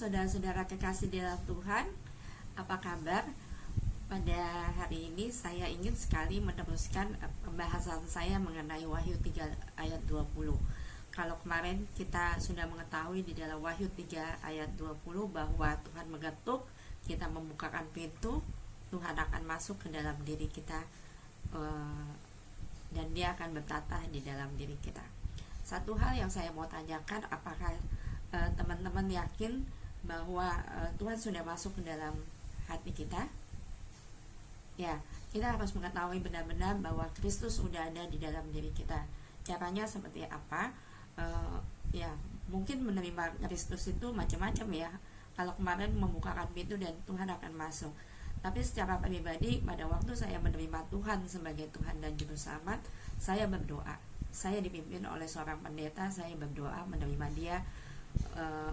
saudara-saudara kekasih di dalam Tuhan, apa kabar? Pada hari ini saya ingin sekali meneruskan pembahasan saya mengenai Wahyu 3 ayat 20. Kalau kemarin kita sudah mengetahui di dalam Wahyu 3 ayat 20 bahwa Tuhan mengetuk, kita membukakan pintu, Tuhan akan masuk ke dalam diri kita dan Dia akan bertata di dalam diri kita. Satu hal yang saya mau tanyakan, apakah teman-teman yakin bahwa Tuhan sudah masuk ke dalam hati kita? Ya, kita harus mengetahui benar-benar bahwa Kristus sudah ada di dalam diri kita. Caranya seperti apa? Ya, mungkin menerima Kristus itu macam-macam ya. Kalau kemarin membukakan pintu dan Tuhan akan masuk. Tapi secara pribadi, pada waktu saya menerima Tuhan sebagai Tuhan dan Juru Selamat, saya berdoa. Saya dipimpin oleh seorang pendeta, saya berdoa menerima Dia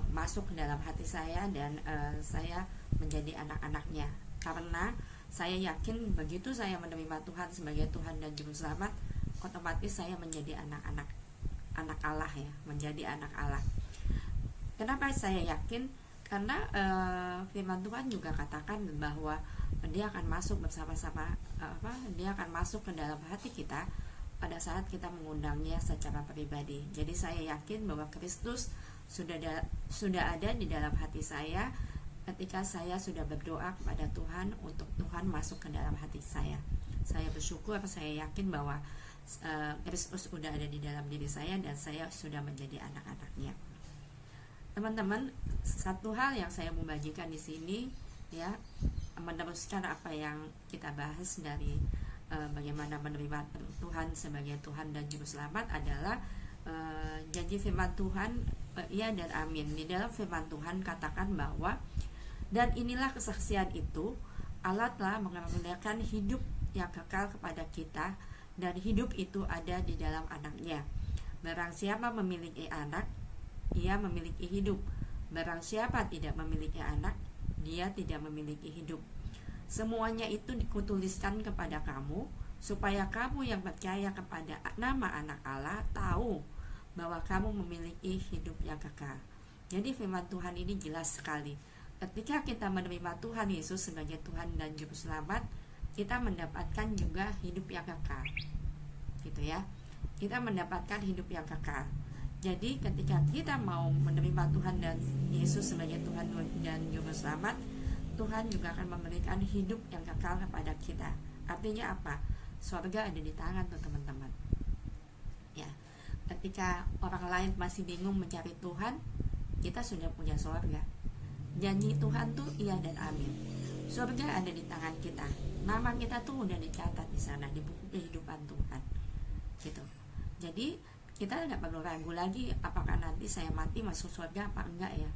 masuk ke dalam hati saya dan saya menjadi anak-anaknya. Karena saya yakin begitu saya menerima Tuhan sebagai Tuhan dan Juru Selamat, otomatis saya menjadi anak Allah ya, menjadi anak Allah. Kenapa saya yakin? Karena firman Tuhan juga katakan bahwa Dia akan masuk bersama-sama, Dia akan masuk ke dalam hati kita pada saat kita mengundangnya secara pribadi. Jadi saya yakin bahwa Kristus sudah ada di dalam hati saya ketika saya sudah berdoa kepada Tuhan untuk Tuhan masuk ke dalam hati saya. Saya bersyukur, saya yakin bahwa Kristus sudah ada di dalam diri saya dan saya sudah menjadi anak-anaknya. Teman-teman, satu hal yang saya mau bagikan di sini ya, meneruskan apa yang kita bahas dari bagaimana menerima Tuhan sebagai Tuhan dan Juru Selamat adalah janji firman Tuhan, ya dan amin. Di dalam firman Tuhan katakan bahwa dan inilah kesaksian itu, Allah telah mengaruniakan hidup yang kekal kepada kita, dan hidup itu ada di dalam anaknya. Barang siapa memiliki anak, ia memiliki hidup. Barang siapa tidak memiliki anak, dia tidak memiliki hidup. Semuanya itu dikutuliskan kepada kamu, supaya kamu yang percaya kepada nama anak Allah tahu bahwa kamu memiliki hidup yang kekal. Jadi firman Tuhan ini jelas sekali. Ketika kita menerima Tuhan Yesus sebagai Tuhan dan Juru Selamat, kita mendapatkan juga hidup yang kekal. Gitu ya. Kita mendapatkan hidup yang kekal. Jadi ketika kita mau menerima Tuhan dan Yesus sebagai Tuhan dan Juru Selamat, Tuhan juga akan memberikan hidup yang kekal kepada kita. Artinya apa? Surga ada di tangan tuh teman-teman. Ya. Ketika orang lain masih bingung mencari Tuhan, kita sudah punya surga. Janji Tuhan tuh iya dan amin. Surga ada di tangan kita. Nama kita tuh udah dicatat di sana di buku kehidupan Tuhan. Gitu. Jadi kita nggak perlu ragu lagi apakah nanti saya mati masuk surga apa enggak ya.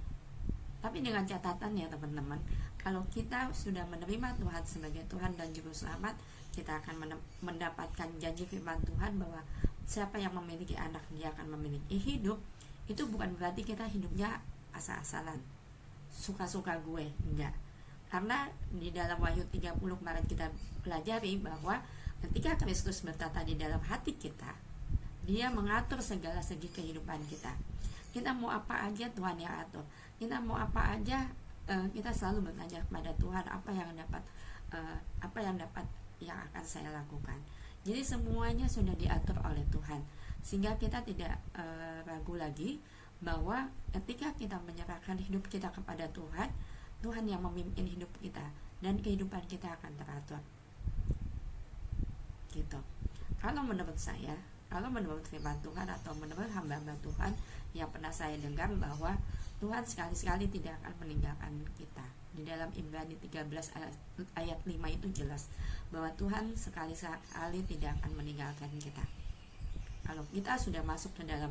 Tapi dengan catatan ya teman-teman, kalau kita sudah menerima Tuhan sebagai Tuhan dan Juru Selamat, kita akan mendapatkan janji firman Tuhan bahwa siapa yang memiliki anak dia akan memiliki hidup. Itu bukan berarti kita hidupnya asal-asalan, suka-suka gue, enggak. Karena di dalam Wahyu 30 kemarin kita pelajari bahwa ketika Kristus bertata di dalam hati kita, Dia mengatur segala segi kehidupan kita. Kita mau apa aja Tuhan yang atur. Kita mau apa aja, kita selalu bertanya kepada Tuhan apa yang akan saya lakukan. Jadi semuanya sudah diatur oleh Tuhan, sehingga kita tidak ragu lagi bahwa ketika kita menyerahkan hidup kita kepada Tuhan, Tuhan yang memimpin hidup kita dan kehidupan kita akan teratur. Gitu. Kalau menurut saya, kalau menurut firman Tuhan atau menurut hamba-hamba Tuhan yang pernah saya dengar bahwa Tuhan sekali-sekali tidak akan meninggalkan kita. Di dalam Ibrani 13 ayat 5 itu jelas bahwa Tuhan sekali-sekali tidak akan meninggalkan kita. Kalau kita sudah masuk ke dalam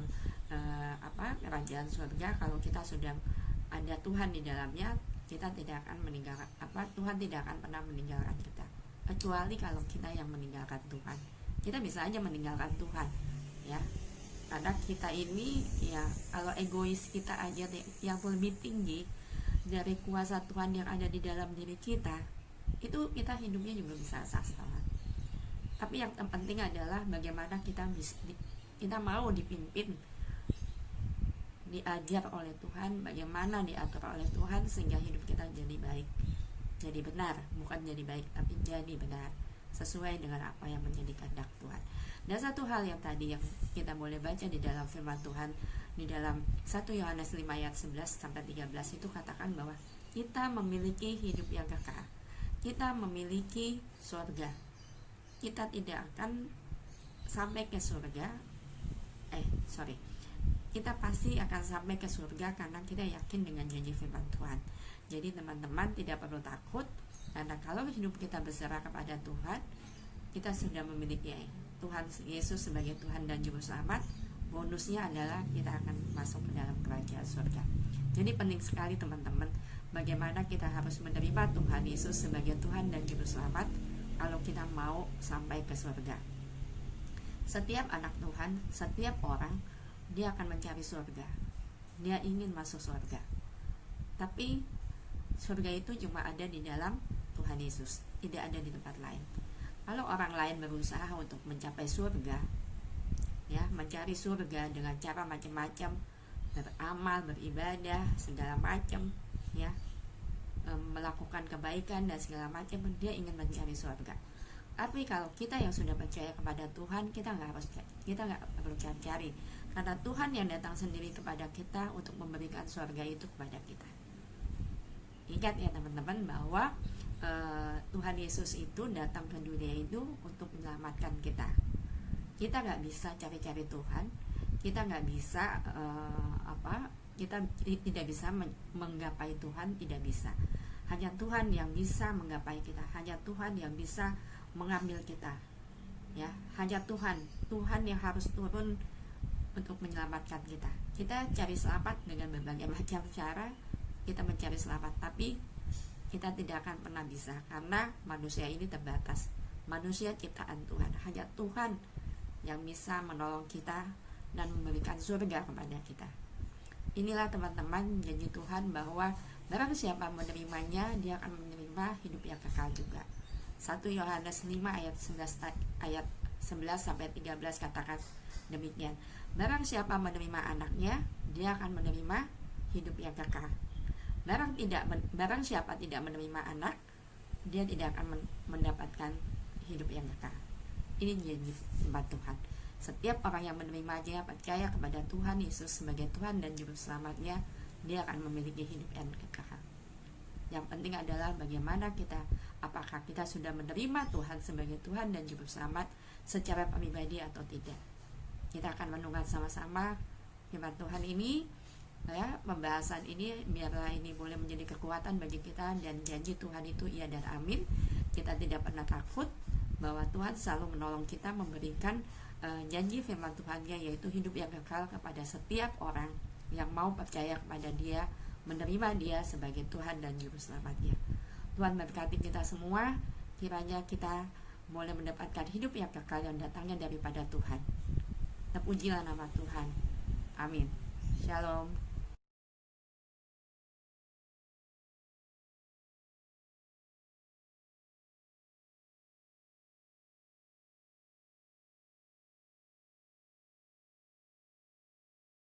kerajaan surga, kalau kita sudah ada Tuhan di dalamnya, kita tidak akan meninggalkan Tuhan tidak akan pernah meninggalkan kita. Kecuali kalau kita yang meninggalkan Tuhan. Kita bisa aja meninggalkan Tuhan, ya. Karena kita ini ya, kalau egois kita aja yang lebih tinggi dari kuasa Tuhan yang ada di dalam diri kita, itu kita hidupnya juga bisa asal-asalan. Tapi yang terpenting adalah bagaimana kita mau dipimpin diajar oleh Tuhan, bagaimana diatur oleh Tuhan sehingga hidup kita jadi baik, jadi benar, bukan jadi baik tapi jadi benar, sesuai dengan apa yang menjadi kehendak Tuhan. Dan satu hal yang tadi yang kita boleh baca di dalam firman Tuhan di dalam 1 Yohanes 5 ayat 11 sampai 13 itu katakan bahwa kita memiliki hidup yang kekal. Kita memiliki surga. Kita tidak akan sampai ke surga. Kita pasti akan sampai ke surga karena kita yakin dengan janji firman Tuhan. Jadi teman-teman tidak perlu takut, karena kalau hidup kita berserah kepada Tuhan, kita sudah memiliki Tuhan Yesus sebagai Tuhan dan Juru Selamat. Bonusnya adalah kita akan masuk ke dalam kerajaan surga. Jadi penting sekali teman-teman, bagaimana kita harus menerima Tuhan Yesus sebagai Tuhan dan Juru Selamat kalau kita mau sampai ke surga. Setiap anak Tuhan, setiap orang, dia akan mencari surga. Dia ingin masuk surga. Tapi surga itu cuma ada di dalam Tuhan Yesus, tidak ada di tempat lain. Kalau orang lain berusaha untuk mencapai surga, ya, mencari surga dengan cara macam-macam, beramal, beribadah, segala macam, ya, melakukan kebaikan dan segala macam, dia ingin mencari surga. Tapi kalau kita yang sudah percaya kepada Tuhan, kita nggak perlu cari-cari, karena Tuhan yang datang sendiri kepada kita untuk memberikan surga itu kepada kita. Ingat ya teman-teman bahwa Tuhan Yesus itu datang ke dunia itu untuk menyelamatkan kita. Kita nggak bisa cari-cari Tuhan, kita nggak bisa kita tidak bisa menggapai Tuhan, tidak bisa. Hanya Tuhan yang bisa menggapai kita, hanya Tuhan yang bisa mengambil kita, ya, hanya Tuhan yang harus turun untuk menyelamatkan kita. Kita cari selamat dengan berbagai macam cara, kita mencari selamat, tapi kita tidak akan pernah bisa karena manusia ini terbatas. Manusia ciptaan Tuhan, hanya Tuhan yang bisa menolong kita dan memberikan surga kepada kita. Inilah teman-teman janji Tuhan bahwa barang siapa menerimanya, dia akan menerima hidup yang kekal juga. 1 Yohanes 5 ayat 11 sampai 13 katakan demikian. Barang siapa menerima anaknya, dia akan menerima hidup yang kekal. Barang siapa tidak menerima anak, dia tidak akan mendapatkan hidup yang kekal. Ini janji firman Tuhan. Setiap orang yang menerimanya, percaya kepada Tuhan Yesus sebagai Tuhan dan Juru Selamatnya, dia akan memiliki hidup yang kekal. Yang penting adalah bagaimana kita, apakah kita sudah menerima Tuhan sebagai Tuhan dan Juru Selamat secara pribadi atau tidak. Kita akan mendengar sama-sama firman Tuhan ini, ya, pembahasan ini, biarlah ini boleh menjadi kekuatan bagi kita, dan janji Tuhan itu iya dan amin. Kita tidak pernah takut bahwa Tuhan selalu menolong kita, memberikan janji firman Tuhannya, yaitu hidup yang kekal kepada setiap orang yang mau percaya kepada Dia, menerima Dia sebagai Tuhan dan Juru Selamatnya. Tuhan memberkati kita semua, kiranya kita boleh mendapatkan hidup yang kekal yang datangnya daripada Tuhan. Terpujilah nama Tuhan. Amin. Shalom.